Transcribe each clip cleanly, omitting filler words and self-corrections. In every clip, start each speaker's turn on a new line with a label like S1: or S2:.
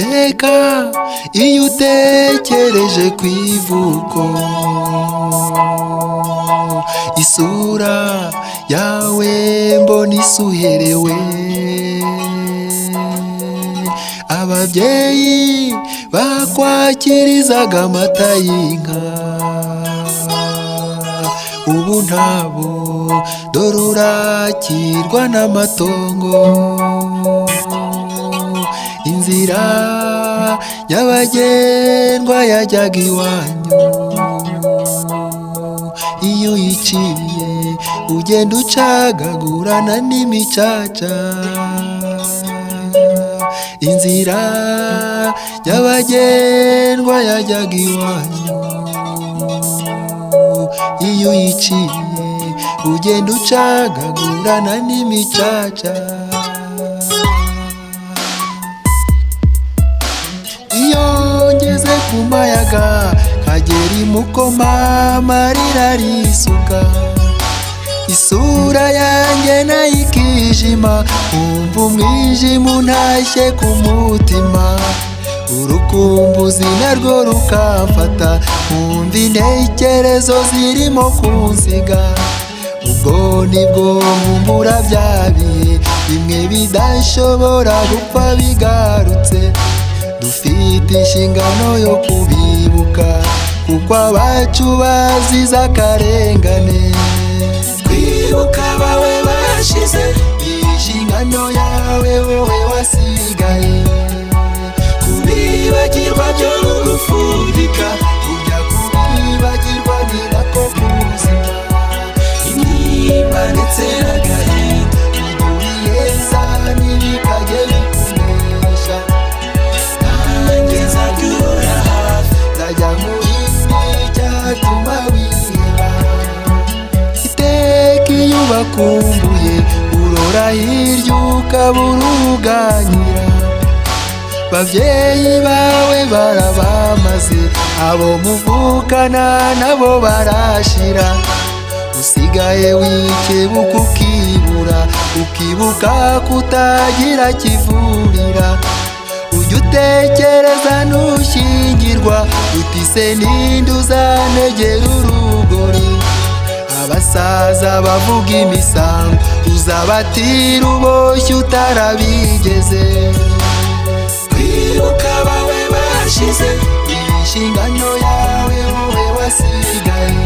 S1: iteka iyo utekereje ku ivuko, isura yawe mbona isuherewe. Ababyeyi bakwakirizaga amata y'inka, ubu ntabo dore urakirwa n'amatongo. Inzira nyabagendwa yajyaga iwanyu, iyo uyiciye ugenda ucagagurana n'imicaca. Inzira nyabagendwa yajyaga iwanyu, iyo uyiciye ugenda ucagagurana n'imicaca. Iyo ngeze ku mayaga nkagera i Mukoma amarira arisuka, isura yanjye nayo ikijima, nkumva umwijima untashye ku mutima. Urukumbuzi narwo rukamfata, nkumva intekerezo zirimo kunsiga. Ubwo nibwo nkumbura bya bihe bimwe bidashobora gupfa bigarutse. Dufite inshingano yo kubibuka, kuko abacu bazize akarengane. Kwibuka abawe bashize, inshingano yawe wowe wasigaye. Kubibagirwa byo n'urufudika, kujya kubibagirwa ni nako kuzima. Intimba ndetse n'agahinda biheza ntibikajye bikunesha. Nanjye nzaguhora hafi, nzajya muri icyatuma wiheba. Iteka iyo ubakumbuye urora hirya ukabura uganyira. Bavyeyi bawe barabamaze, abo muvukana nabo barashira. Usigaye wikebuka ukibura, ukibuka kutagira kivurira. Ujya utekereza ntushyingirwa, uti se ninde uzantegera urugori. Abasaza bavuga imisango, uzabatira uboshye utarabigeze. Kwibuka abawe bashize, inshingano yawe wowe wasigaye.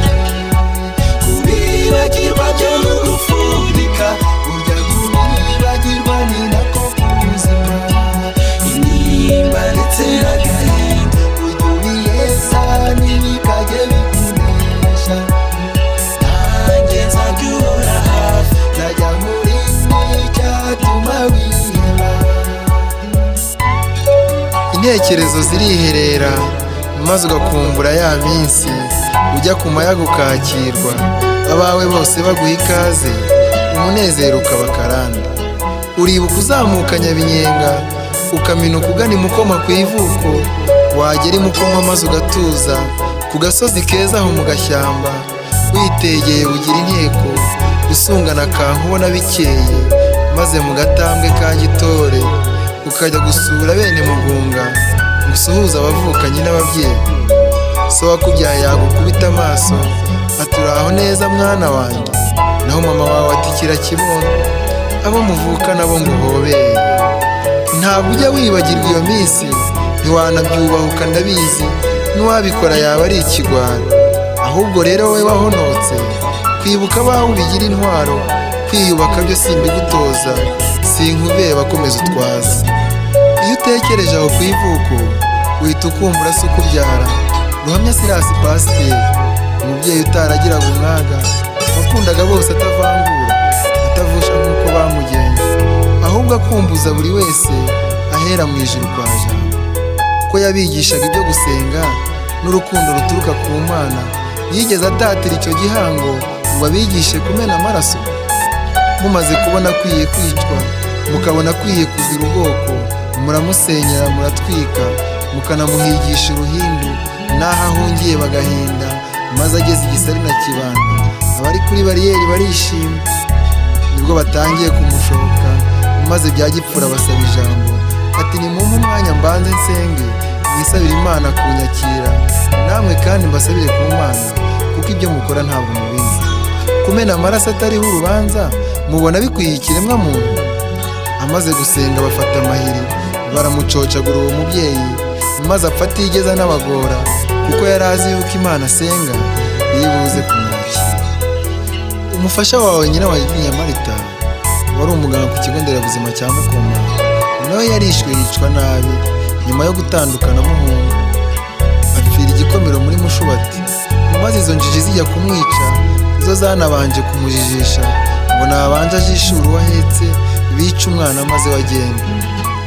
S1: Kubibagirwa byo n'urufudika, urya kubibagirwa ni nako kuzima. Intimba ndetse n'agahinda biheza ntibikajye bikunesha. Nanjye nzaguhora hafi, nzajya muri icyatuma wiheba. Intekerezo ziriherera, maze ugakumbura ya minsi ujya ku mayaga ukakirwa. Abawe bose baguha ikaze, umunezero ukaba karanda. Uribuka uzamuka Nyabinyenga, ukaminuka ugana i Mukoma ku ivuko. Wagera i Mukoma maze ugatuza ku gasozi keza aho mu gashyamba. Witegeye ugira inteko, usungana kankubona bikeye. Maze mu gatambwe ka Gitore ukajya gusura bene Mugunga, gusuhuza abavukanye n'ababyeyi. So wakubyaye yagukubita amaso, ati uraho neza mwana wanjye. Naho mama wawe ati kirakibondo, abo muvukana bo nguhobeye. Ntabwo ujya wibagirwa iyo minsi, ntiwanabyubahuka ndabizi. N'uwabikora yaba ari ikigwari. Ahubwo rero wowe wahonotse, kwibuka abawe ubigira intwaro. Kwiyubaka byo simbigutoza, sinkubeye bakomeza utwaza. Iyo utekereje aho ku ivuko, uhita ukumbura se ukubyara. Ruhamya Sirasi Pasiteri, umubyeyi utaragiraga umwaga, wakundaga bose atavangura, atavusha nk'uko bamugenje, ahubwo akumbuza buri wese ahera mu ijuru kwa Jambo. Ko yabigishaga ibyo gusenga n'urukundo ruturuka ku Mana, yigeze atatira icyo gihango ngo abigishe kumena amaraso. Mumaze kubona akwiye kwicwa, mukabona akwiye kuzira ubwoko, muramusenyera muratwika, mukanamuhigisha uruhindu. N'aho ahungiye bagahinda, maze ageze igisari na Kibanda, abari kuri bariyeri barishima. Nibwo batangiye kumushoka, maze bya gipfura basaba ijambo, ati nimumpe umwanya mbanze nsenge mwisabire Imana kunyakira, namwe kandi mbasabire ku Mana, kuko ibyo mukora ntabwo mubizi. Kumena amaraso atariho urubanza mubona bikwiye ikiremwa muntu? Amaze gusenga bafata amahiri baramucocagura uwo mubyeyi, maze apfa atigeze anabagora, kuko yari azi yuko Imana asenga yibuze kumwakira. Umufasha wawe nyina wa Marita wari umuganga ku kigo nderabuzima cya Mukoma, nawe yarishwe yicwa nabi nyuma yo gutandukana n'umuntu, apfira igikomero muri Mushubati. Maze izo njiji zijya kumwica zo zanabanje kumujijisha ngo nabanje ajishure uwo ahetse bica umwana maze wagenda.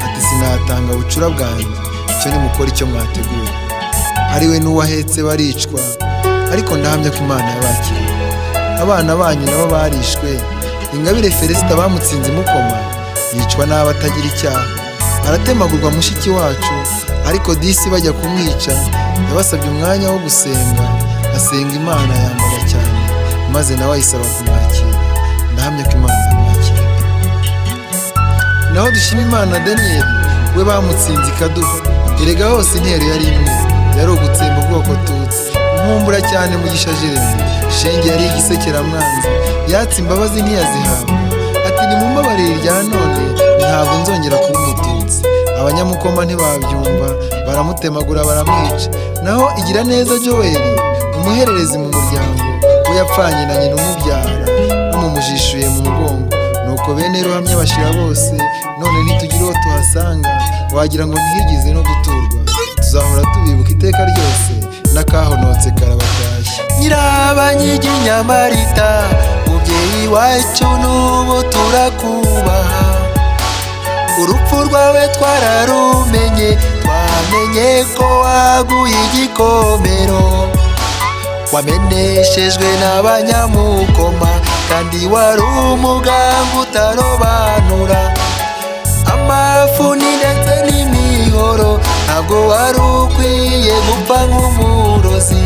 S1: Ati sinatanga bucura bwanjye, icyo nimukora icyo mwateguye. Ariwe n'uwo ahetse baricwa, ariko ndahamya ko Imana yabakiriye. Abana banyu nabo barishwe. Ingabire Felicita bamutsinze Mukoma yicwa n'abo atagira icyaha, aratemagurwa mushiki wacu, ariko disi bajya kumwica yabasabye umwanya wo gusenga, asenga Imana yambara cyane, maze nawe ayisaba kumwakira. Ndahamya ko Imana yamwakira. Naho dushima Imana Daniel we bamutsinze ikaduha, erega hose intero yari imwe, yari ugutsemba ubwoko tutsi. Nkumbura cyane Mugisha Jeremy, shenge yari igisekeramwanzi, yatse imbabazi ntiyazihabwa. Ati nimumbabarire irya none ntabwo nzongera kuba umututsi. Abanyamukoma ntibabyumva, baramutemagura baramwica. Naho igira neza Joel, umuhererezi mu muryango, we yapfanye na nyina umubyara bamumujishuye mu mugongo, nuko bene Ruhamya bashira bose. None ntitugira uwo tuhasanga, wagira ngo ntihigeze no guturwa. Tuzahora tubibuka iteka ryose, n'akahonotse karabatashya. Nyirabanyiginya Marita, mubyeyi wacu n'ubu turakubaha. Urupfu rwawe twararumenye, twamenye ko waguye igikomero. Wameneshejwe n'Abanyamukoma, kandi wari umuganga utarobanura. Amafuni ndetse n'imihoro, ntabwo wari ukwiye gupfa nk'umurozi.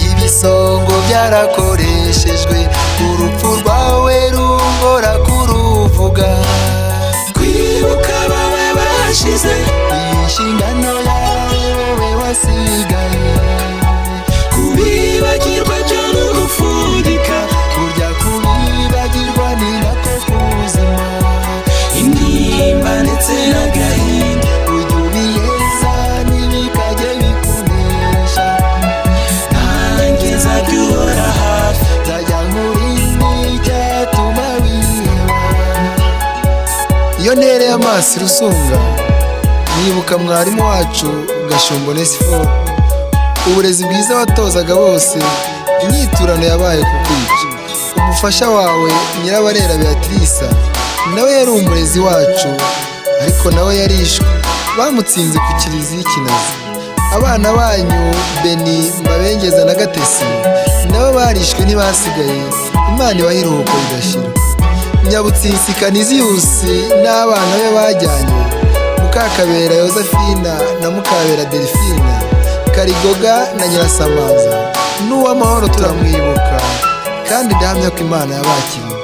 S1: Ibisongo byarakoreshejwe, urupfu rwawe rungora kuruvuga. Kwibuka abawe bashize, inshingano yawe wowe wasigaye. Kubibagirwa byo n'ugufudika, burya kubibagirwa ni nako kuzima. Intimba ndetse n'agahinda, ujya ubiheza ntibikajye bikunesha. Nanjye nzabyuhora hafi, nzajya nkurinda icyatuma wiheba. Iyo ntereye amaso i Rusunga, nibuka mwarimu wacu Gashumbo Onesiforo, uburezi bwiza watozaga bose, inyiturano yabaye kukwica. Umufasha wawe Nyirabarera Beatrice nawe yari umurezi wacu, ariko nawe yarishwe, bamutsinze ku Kiliziya Kinazi. Abana banyu Beni, Mbabengeza na Gatesi nabo barishwe ntibasigaye, Imana ibahe iruhuko ridashira. Nyabutsinsi Kaniziyusi n'abana be bajyanywe, Mukakabera Yosephine na Mukabera Delphine, Karigoga na Nyirasamaza. N'uw'amahoro turamwibuka, kandi ndahamya ko Imana yabakiriye.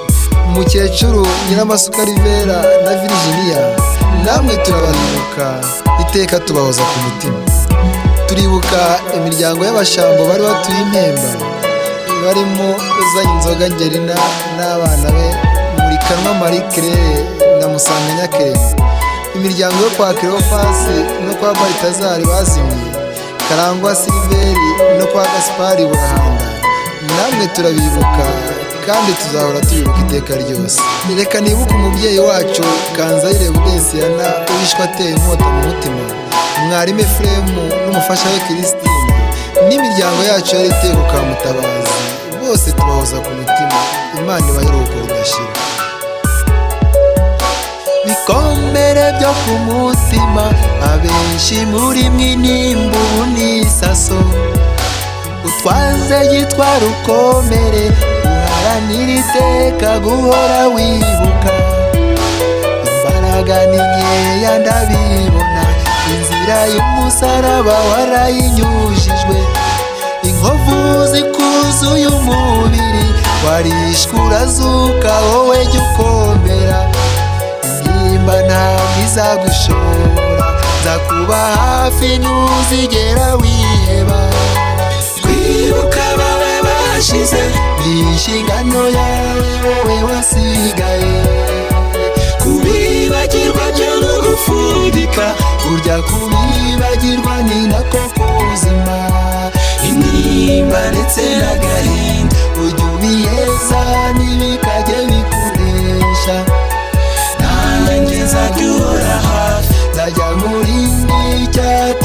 S1: Umukecuru Nyiramasuka Rivera na Virginia, namwe turabahibuka, iteka tubahoza ku mutima. Turibuka imiryango y'abashambo bari batuye Impemba, barimo Uzanyinzoga Angelina n'abana be, Murikanwa Marie Claire na Musanganya Kerema. Imiryango yo kwa Cleophas no kwa Baltazari bazimiye, Karangwa Silveri no kwa Gaspari Burahanda, namwe turabibuka, kandi tuzahora tubibuka iteka ryose. Reka nibuke umubyeyi wacu Kanzayire Budensiyana wishwe ateye inkota mu mutima, mwarimu Efuremu n'umufasha we Christine, n'imiryango yacu yari iteye ku Kamutabazi. Bose tubahoza ku mutima, Imana ibahe iruhuko ridashira. Bikomere byo ku mutima, abenshi muri mwe n'imbubu n'isaso. Utwaze gitwara ukomere, uharanira iteka guhora wibuka. Imbaraga ni nkeya ndabibona, inzira y'umusaraba warayinyujijwe. Inkovu zikuzuye umubiri, warishwe urazuka wowe jya ukomera. Intimba ntabwo izagushora, kuba hafi ntuzigera wiheba.
S2: Kwibuka abawe bashize
S1: ni inshingano yawe wowe wasigaye.
S2: kubibagirwa byo no gufudika,
S1: burya kubibagirwa ni nako kuzima.
S2: intimba ndetse n'agahinda
S1: ujya ubiheza ntibikajye bikuresha.
S2: nanjye nzajya uhora hafi,
S1: nzajya nkurinda icyatuma